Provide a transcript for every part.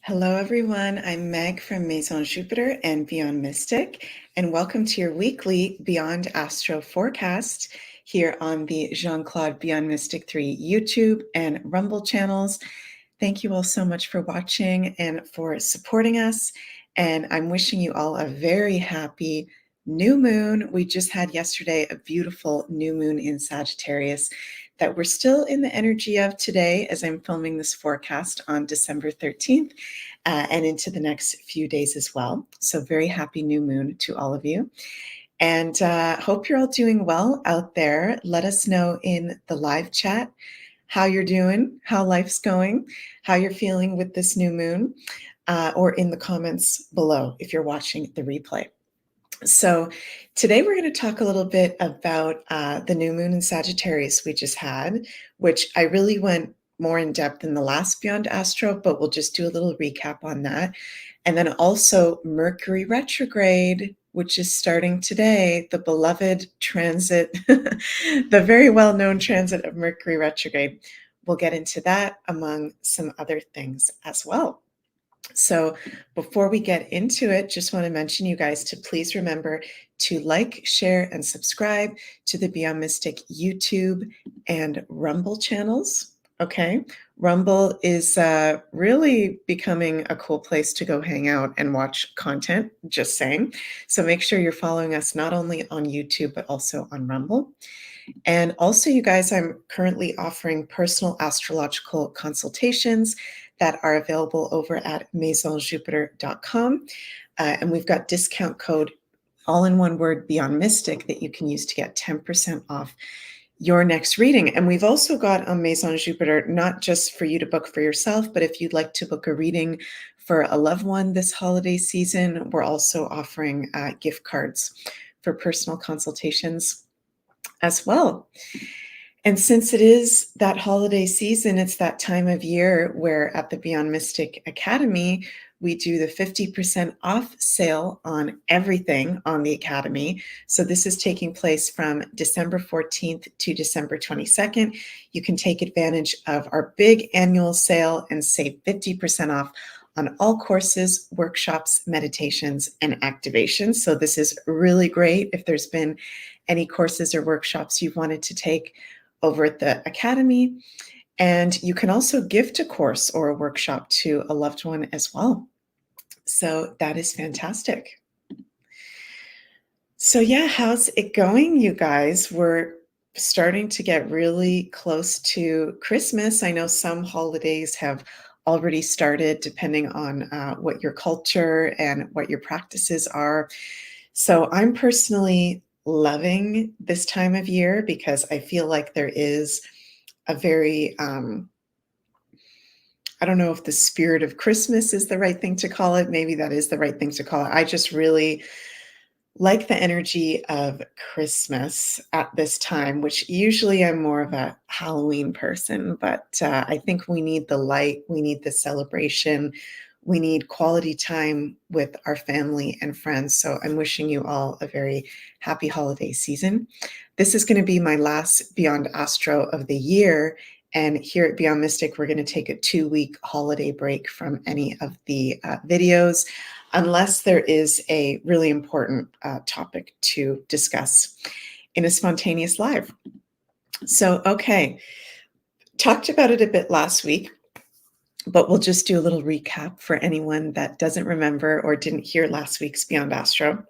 Hello, everyone. I'm Meg from Maison Jupiter and Beyond Mystic, and welcome to your weekly Beyond Astro forecast here on the Jean-Claude Beyond Mystic 3 YouTube and Rumble channels. Thank you all so much for watching and for supporting us, and I'm wishing you all a very happy new moon. We just had yesterday a beautiful new moon in Sagittarius that we're still in the energy of today as I'm filming this forecast on December 13th and into the next few days as well. So very happy new moon to all of you. And hope you're all doing well out there. Let us know in the live chat how you're doing, how life's going, how you're feeling with this new moon, or in the comments below if you're watching the replay. So today we're going to talk a little bit about the new moon in Sagittarius we just had, which I really went more in depth in the last Beyond Astro, but we'll just do a little recap on that. And then also Mercury Retrograde, which is starting today, the beloved transit, the very well-known transit of Mercury Retrograde. We'll get into that among some other things as well. So before we get into it, just want to mention you guys to please remember to like, share, and subscribe to the Beyond Mystic YouTube and Rumble channels. Okay, Rumble is really becoming a cool place to go hang out and watch content, just saying. So make sure you're following us not only on YouTube, but also on Rumble. And also, you guys, I'm currently offering personal astrological consultations that are available over at maisonjupiter.com. And we've got discount code, all in one word, Beyond Mystic, that you can use to get 10% off your next reading. And we've also got on Maison Jupiter, not just for you to book for yourself, but if you'd like to book a reading for a loved one this holiday season, we're also offering gift cards for personal consultations as well. And since it is that holiday season, it's that time of year where at the Beyond Mystic Academy, we do the 50% off sale on everything on the Academy. So this is taking place from December 14th to December 22nd. You can take advantage of our big annual sale and save 50% off on all courses, workshops, meditations, and activations. So this is really great if there's been any courses or workshops you've wanted to take over at the Academy. And you can also gift a course or a workshop to a loved one as well. So that is fantastic. So yeah, how's it going, you guys? We're starting to get really close to Christmas. I know some holidays have already started, depending on what your culture and what your practices are. So I'm personally loving this time of year because I feel like there is a very, I don't know if the spirit of Christmas is the right thing to call it. Maybe that is the right thing to call it. I just really like the energy of Christmas at this time, which usually I'm more of a Halloween person, but I think we need the light, we need the celebration, we need quality time with our family and friends. So I'm wishing you all a very happy holiday season. This is going to be my last Beyond Astro of the year. And here at Beyond Mystic, we're going to take a 2-week holiday break from any of the videos, unless there is a really important topic to discuss in a spontaneous live. So, okay, talked about it a bit last week, but we'll just do a little recap for anyone that doesn't remember or didn't hear last week's Beyond Astro.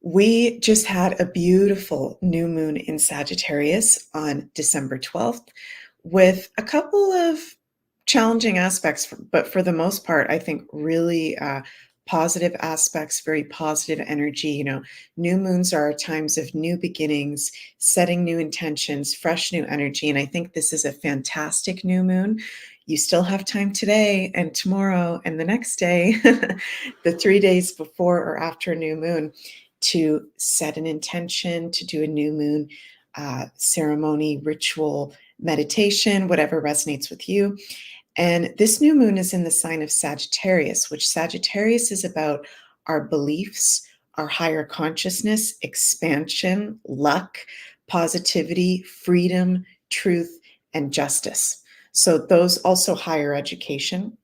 We just had a beautiful new moon in Sagittarius on December 12th with a couple of challenging aspects, but for the most part, I think really positive aspects, very positive energy. You know, new moons are times of new beginnings, setting new intentions, fresh new energy. And I think this is a fantastic new moon. You still have time today and tomorrow and the next day, the 3 days before or after a new moon, to set an intention, to do a new moon ceremony, ritual, meditation, whatever resonates with you. And this new moon is in the sign of Sagittarius, which Sagittarius is about our beliefs, our higher consciousness, expansion, luck, positivity, freedom, truth, and justice. So those also higher education.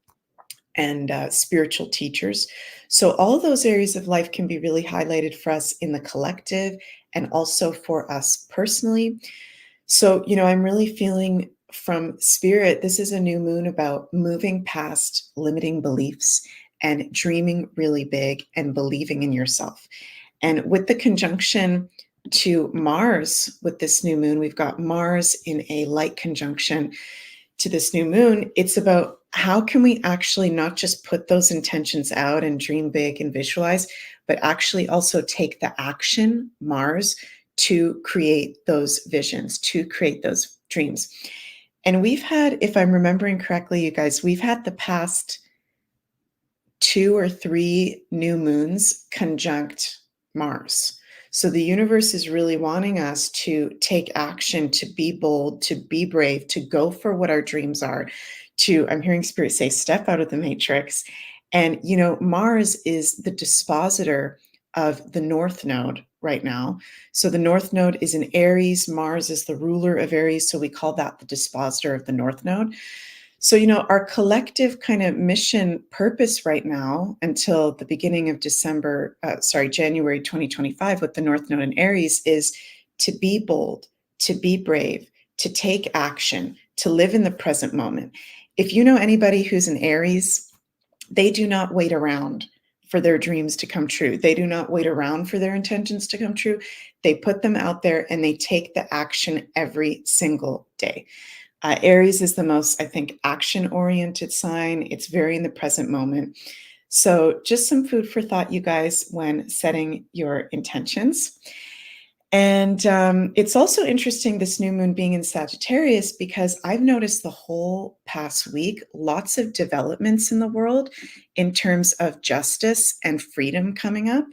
and spiritual teachers. So all those areas of life can be really highlighted for us in the collective and also for us personally. So, I'm really feeling from spirit, this is a new moon about moving past limiting beliefs and dreaming really big and believing in yourself. And with the conjunction to Mars with this new moon, we've got Mars in a light conjunction to this new moon. It's about how can we actually not just put those intentions out and dream big and visualize, but actually also take the action, Mars, to create those visions, to create those dreams. And we've had, if I'm remembering correctly, you guys, we've had the past 2 or 3 new moons conjunct Mars. So the universe is really wanting us to take action, to be bold, to be brave, to go for what our dreams are, to, I'm hearing spirit say, step out of the matrix. And, Mars is the dispositor of the North Node right now. So the North Node is in Aries. Mars is the ruler of Aries. So we call that the dispositor of the North Node. So, our collective kind of mission purpose right now until the beginning of January 2025 with the North Node in Aries is to be bold, to be brave, to take action, to live in the present moment. If you know anybody who's in Aries, they do not wait around for their dreams to come true. They do not wait around for their intentions to come true. They put them out there and they take the action every single day. Aries is the most, I think, action-oriented sign. It's very in the present moment. So just some food for thought, you guys, when setting your intentions. And it's also interesting, this new moon being in Sagittarius, because I've noticed the whole past week, lots of developments in the world in terms of justice and freedom coming up.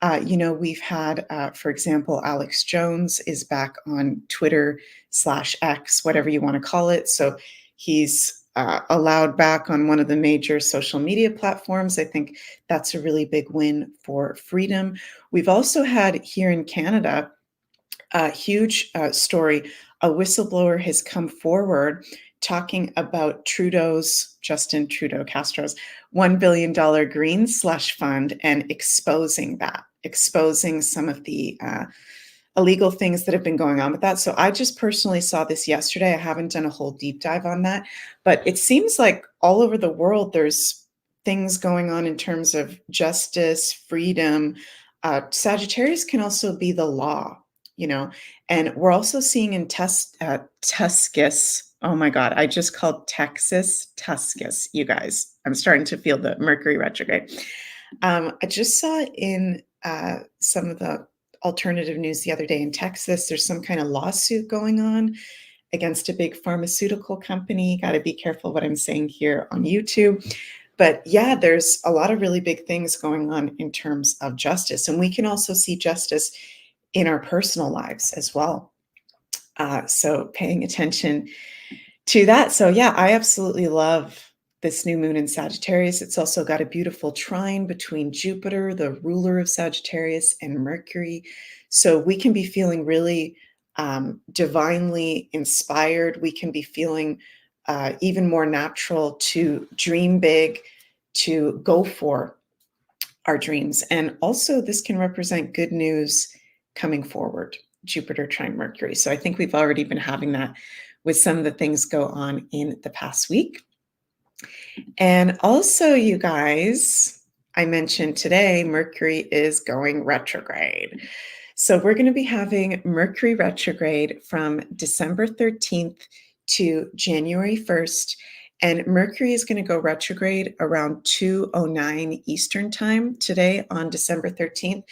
We've had, for example, Alex Jones is back on Twitter/X, whatever you want to call it. So he's allowed back on one of the major social media platforms. I think that's a really big win for freedom. We've also had here in Canada a huge story. A whistleblower has come forward talking about Justin Trudeau Castro's $1 billion green/fund and exposing some of the illegal things that have been going on with that. So I just personally saw this yesterday. I haven't done a whole deep dive on that, but it seems like all over the world, there's things going on in terms of justice, freedom. Sagittarius can also be the law, and we're also seeing in Tuscus. Oh my God, I just called Texas Tuscus, you guys. I'm starting to feel the Mercury retrograde. I just saw in some of the alternative news the other day in Texas, there's some kind of lawsuit going on against a big pharmaceutical company. Got to be careful what I'm saying here on YouTube. But yeah, there's a lot of really big things going on in terms of justice. And we can also see justice in our personal lives as well. So paying attention to that. So yeah, I absolutely love this new moon in Sagittarius. It's also got a beautiful trine between Jupiter, the ruler of Sagittarius, and Mercury. So we can be feeling really divinely inspired. We can be feeling even more natural to dream big, to go for our dreams. And also this can represent good news coming forward, Jupiter trine Mercury. So I think we've already been having that with some of the things go on in the past week. And also, you guys, I mentioned today, Mercury is going retrograde. So we're going to be having Mercury retrograde from December 13th to January 1st. And Mercury is going to go retrograde around 2:09 Eastern time today on December 13th.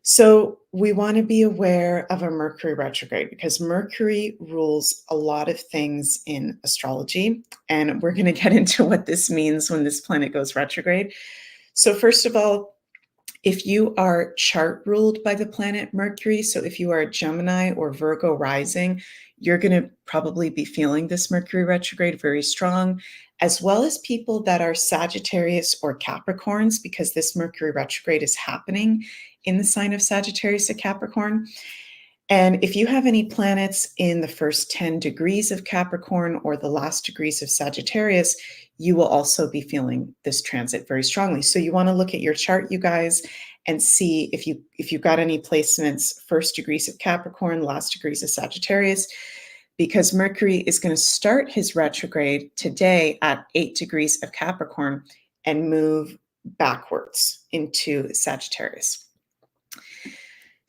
So we want to be aware of a Mercury retrograde because Mercury rules a lot of things in astrology. And we're going to get into what this means when this planet goes retrograde. So first of all, if you are chart ruled by the planet Mercury, so if you are a Gemini or Virgo rising, you're going to probably be feeling this Mercury retrograde very strong, as well as people that are Sagittarius or Capricorns, because this Mercury retrograde is happening in the sign of Sagittarius or Capricorn. And if you have any planets in the first 10 degrees of Capricorn or the last degrees of Sagittarius, you will also be feeling this transit very strongly. So you want to look at your chart, you guys, and see if you've got any placements first degrees of Capricorn, last degrees of Sagittarius, because Mercury is going to start his retrograde today at 8 degrees of Capricorn and move backwards into Sagittarius.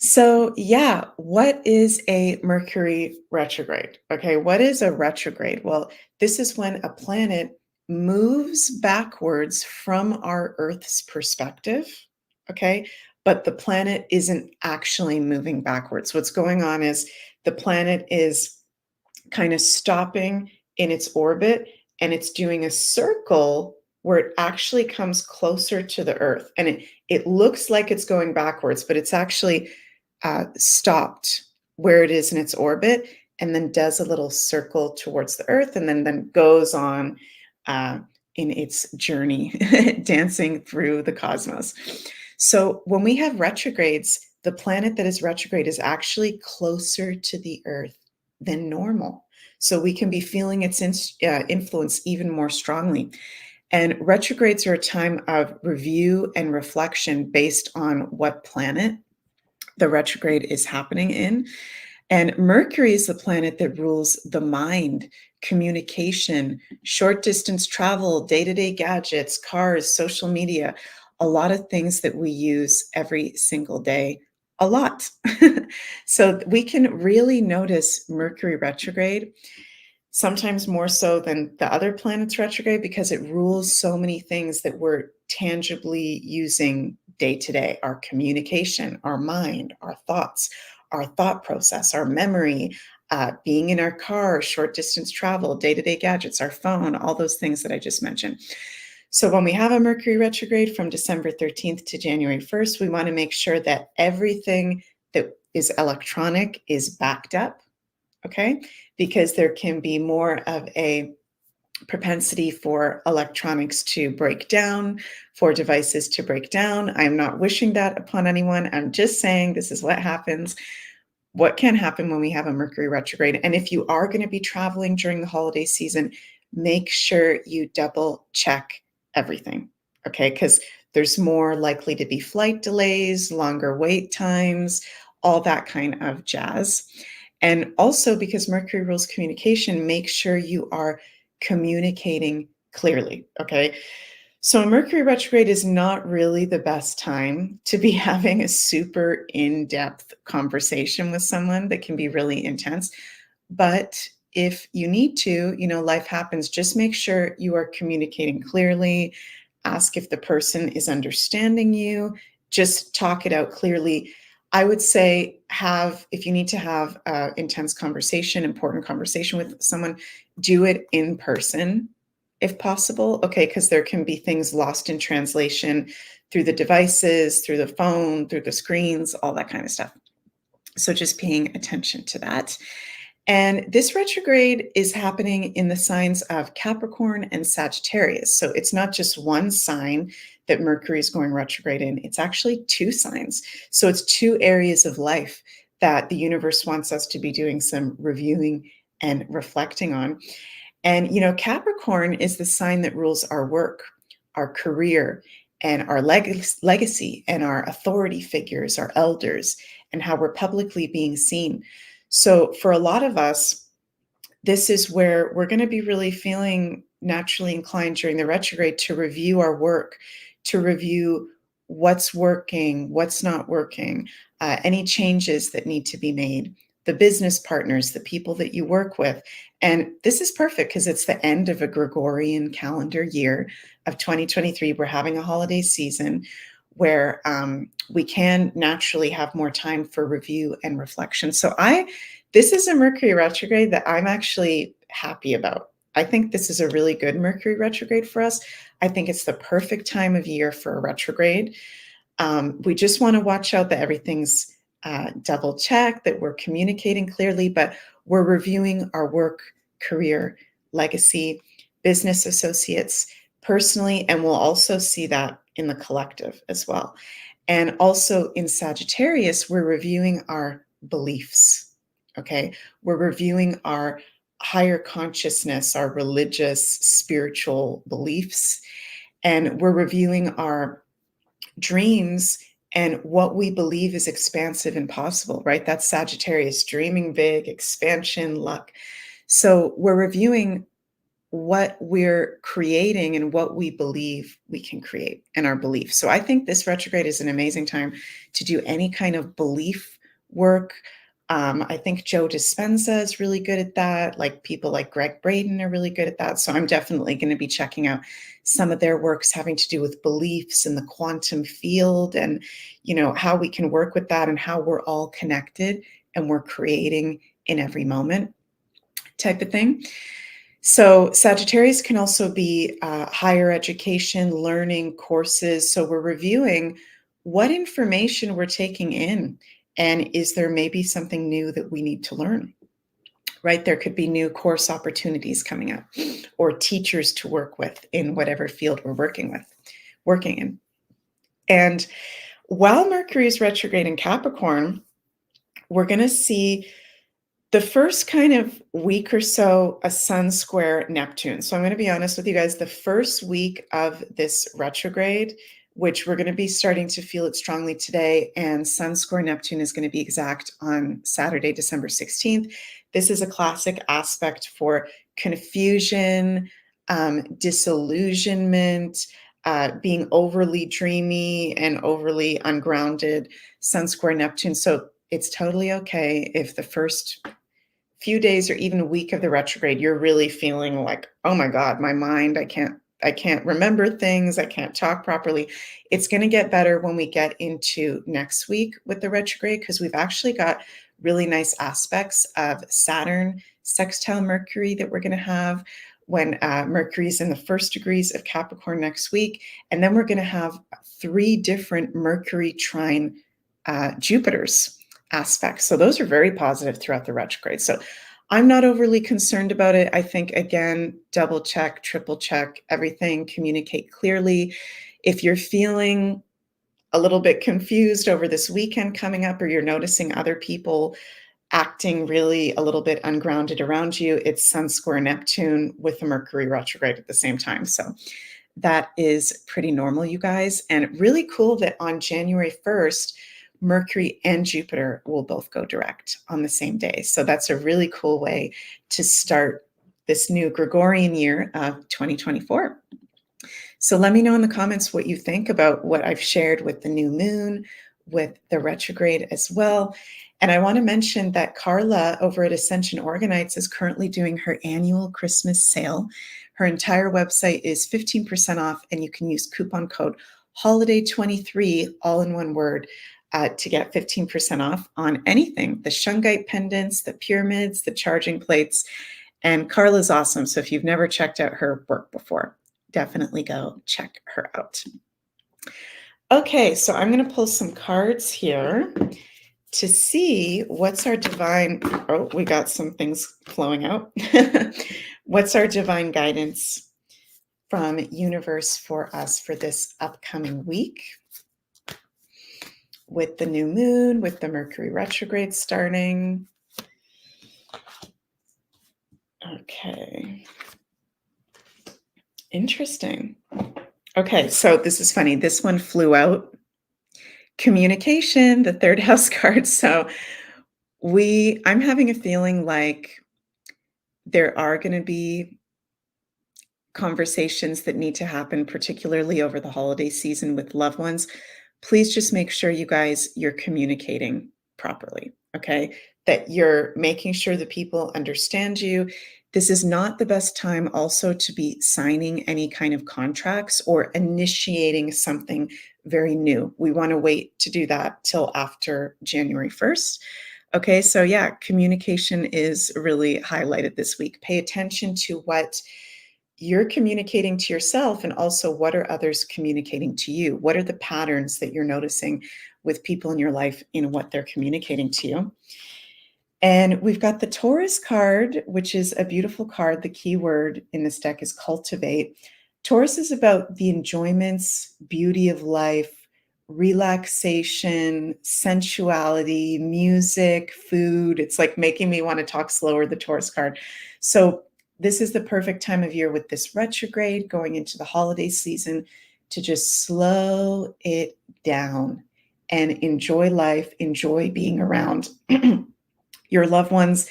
So yeah, what is a Mercury retrograde? Okay, what is a retrograde? Well, this is when a planet moves backwards from our Earth's perspective, okay? But the planet isn't actually moving backwards. What's going on is the planet is kind of stopping in its orbit and it's doing a circle where it actually comes closer to the Earth. And it looks like it's going backwards, but it's actually stopped where it is in its orbit and then does a little circle towards the Earth and then goes on in its journey, dancing through the cosmos. So when we have retrogrades, the planet that is retrograde is actually closer to the Earth than normal. So we can be feeling its influence even more strongly. And retrogrades are a time of review and reflection based on what planet the retrograde is happening in. And Mercury is the planet that rules the mind, communication, short distance travel, day-to-day gadgets, cars, social media, a lot of things that we use every single day, a lot. So we can really notice Mercury retrograde, sometimes more so than the other planets retrograde, because it rules so many things that we're tangibly using day to day: our communication, our mind, our thoughts, our thought process, our memory, being in our car, short distance travel, day-to-day gadgets, our phone, all those things that I just mentioned. So when we have a Mercury retrograde from December 13th to January 1st, we want to make sure that everything that is electronic is backed up, okay? Because there can be more of a propensity for electronics to break down, for devices to break down. I'm not wishing that upon anyone. I'm just saying this is what happens. What can happen when we have a Mercury retrograde? And if you are going to be traveling during the holiday season, make sure you double check everything, okay? Because there's more likely to be flight delays, longer wait times, all that kind of jazz. And also, because Mercury rules communication, make sure you are communicating clearly, okay? So Mercury retrograde is not really the best time to be having a super in-depth conversation with someone that can be really intense. But if you need to, life happens, just make sure you are communicating clearly. Ask if the person is understanding you. Just talk it out clearly. I would say if you need to have intense conversation, important conversation with someone, do it in person if possible, okay? Because there can be things lost in translation through the devices, through the phone, through the screens, all that kind of stuff. So just paying attention to that. And this retrograde is happening in the signs of Capricorn and Sagittarius. So it's not just one sign that Mercury is going retrograde in, it's actually two signs. So it's two areas of life that the universe wants us to be doing some reviewing and reflecting on. And, Capricorn is the sign that rules our work, our career, and our legacy, and our authority figures, our elders, and how we're publicly being seen. So for a lot of us, this is where we're going to be really feeling naturally inclined during the retrograde to review our work, to review what's working, what's not working, any changes that need to be made, the business partners, the people that you work with. And this is perfect because it's the end of a Gregorian calendar year of 2023. We're having a holiday season where we can naturally have more time for review and reflection. So this is a Mercury retrograde that I'm actually happy about. I think this is a really good Mercury retrograde for us. I think it's the perfect time of year for a retrograde. We just want to watch out that everything's double checked, that we're communicating clearly, but we're reviewing our work, career, legacy, business associates, personally, and we'll also see that in the collective as well. And also in Sagittarius, we're reviewing our beliefs. Okay. We're reviewing our higher consciousness, our religious, spiritual beliefs, and we're reviewing our dreams and what we believe is expansive and possible, right? That's Sagittarius, dreaming big, expansion, luck. So we're reviewing what we're creating and what we believe we can create and our beliefs. So I think this retrograde is an amazing time to do any kind of belief work. I think Joe Dispenza is really good at that. Like people like Greg Braden are really good at that. So I'm definitely going to be checking out some of their works having to do with beliefs in the quantum field and, how we can work with that and how we're all connected and we're creating in every moment type of thing. So Sagittarius can also be higher education, learning courses. So we're reviewing what information we're taking in, and is there maybe something new that we need to learn, right? There could be new course opportunities coming up or teachers to work with in whatever field we're working in. And while Mercury is retrograde in Capricorn, we're going to see the first kind of week or so, a sun square Neptune. So I'm going to be honest with you guys, the first week of this retrograde, which we're going to be starting to feel it strongly today, and sun square Neptune is going to be exact on Saturday, December 16th. This is a classic aspect for confusion, disillusionment, being overly dreamy and overly ungrounded, sun square Neptune. So it's totally okay if the first few days or even a week of the retrograde, you're really feeling like, oh my God, my mind, I can't remember things. I can't talk properly. It's going to get better when we get into next week with the retrograde, because we've actually got really nice aspects of Saturn sextile Mercury that we're going to have when Mercury's in the first degrees of Capricorn next week. And then we're going to have 3 different Mercury trine Jupiters aspects. So those are very positive throughout the retrograde. So I'm not overly concerned about it. I think, again, double check, triple check everything, communicate clearly. If you're feeling a little bit confused over this weekend coming up, or you're noticing other people acting really a little bit ungrounded around you, it's sun square Neptune with the Mercury retrograde at the same time. So that is pretty normal, you guys. And really cool that on January 1st, Mercury and Jupiter will both go direct on the same day. So that's a really cool way to start this new Gregorian year of 2024. So let me know in the comments what you think about what I've shared with the new moon, with the retrograde as well. And I want to mention that Carla over at Ascension Organites is currently doing her annual Christmas sale. Her entire website is 15% off, and you can use coupon code HOLIDAY23, all in one word, to get 15% off on anything, the shungite pendants, the pyramids, the charging plates. And Carla's awesome. So if you've never checked out her work before, definitely go check her out. Okay, so I'm going to pull some cards here to see what's our divine, oh, we got some things flowing out. What's our divine guidance from universe for us for this upcoming week? With the new moon, with the Mercury retrograde starting. Okay. Interesting. Okay, so this is funny. This one flew out. Communication, the 3rd house card. So I'm having a feeling like there are going to be conversations that need to happen, particularly over the holiday season with loved ones. Please just make sure you're communicating properly, okay? That you're making sure that people understand you. This is not the best time also to be signing any kind of contracts or initiating something very new. We want to wait to do that till after January 1st. Okay, so yeah, communication is really highlighted this week. Pay attention to what you're communicating to yourself, and also what are others communicating to you? What are the patterns that you're noticing with people in your life in what they're communicating to you? And we've got the Taurus card, which is a beautiful card. The key word in this deck is cultivate. Taurus is about the enjoyments, beauty of life, relaxation, sensuality, music, food. It's like making me want to talk slower, the Taurus card. So this is the perfect time of year with this retrograde going into the holiday season to just slow it down and enjoy life, enjoy being around your loved ones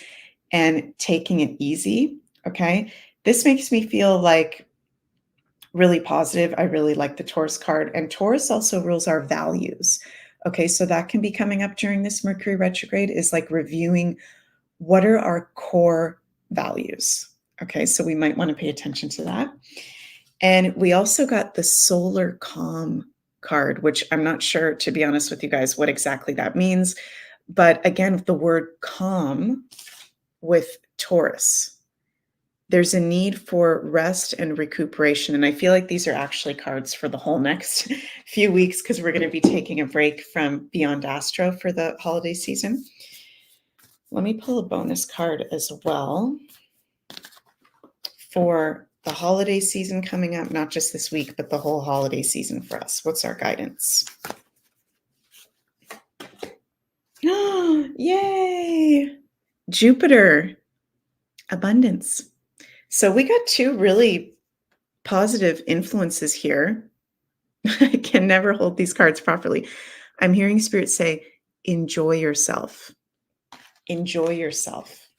and taking it easy. Okay. This makes me feel like really positive. I really like the Taurus card, and Taurus also rules our values. Okay. So that can be coming up during this Mercury retrograde, is like reviewing what are our core values. Okay. So we might want to pay attention to that. And we also got the solar calm card, which I'm not sure, to be honest with you guys, what exactly that means. But again, the word calm with Taurus, there's a need for rest and recuperation. And I feel like these are actually cards for the whole next few weeks, because we're going to be taking a break from Beyond Astro for the holiday season. Let me pull a bonus card as well for the holiday season coming up, not just this week, but the whole holiday season for us. What's our guidance? Yay! Jupiter, abundance. So we got two really positive influences here. I can never hold these cards properly. I'm hearing Spirit say, enjoy yourself. Enjoy yourself.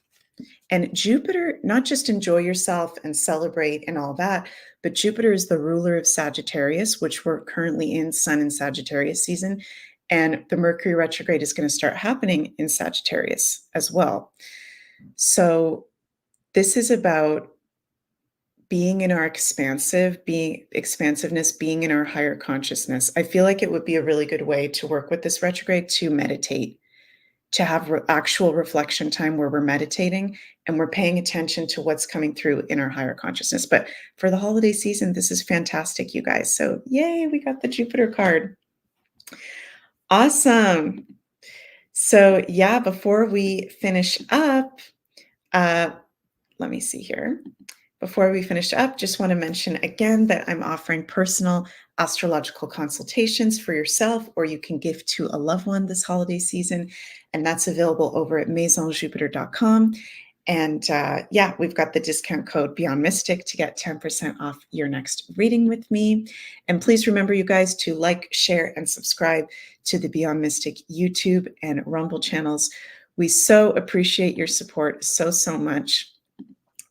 And Jupiter, not just enjoy yourself and celebrate and all that, but Jupiter is the ruler of Sagittarius, which we're currently in Sun in Sagittarius season. And the Mercury retrograde is going to start happening in Sagittarius as well. So this is about being in our expansiveness, being in our higher consciousness. I feel like it would be a really good way to work with this retrograde, to meditate, to have actual reflection time where we're meditating and we're paying attention to what's coming through in our higher consciousness. But for the holiday season, this is fantastic, you guys. So yay, we got the Jupiter card. Awesome. So yeah, before we finish up, let me see here. Before we finish up, just want to mention again that I'm offering personal astrological consultations for yourself, or you can gift to a loved one this holiday season. And that's available over at maisonjupiter.com. And yeah, we've got the discount code Beyond Mystic to get 10% off your next reading with me. And please remember, you guys, to like, share, and subscribe to the Beyond Mystic YouTube and Rumble channels. We so appreciate your support so much.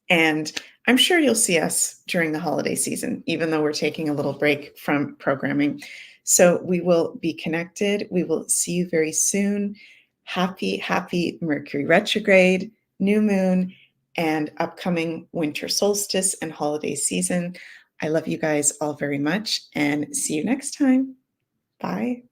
And I'm sure you'll see us during the holiday season, even though we're taking a little break from programming. So we will be connected. We will see you very soon. Happy Mercury retrograde, new moon, and upcoming winter solstice and holiday season. I love you guys all very much, and see you next time. Bye.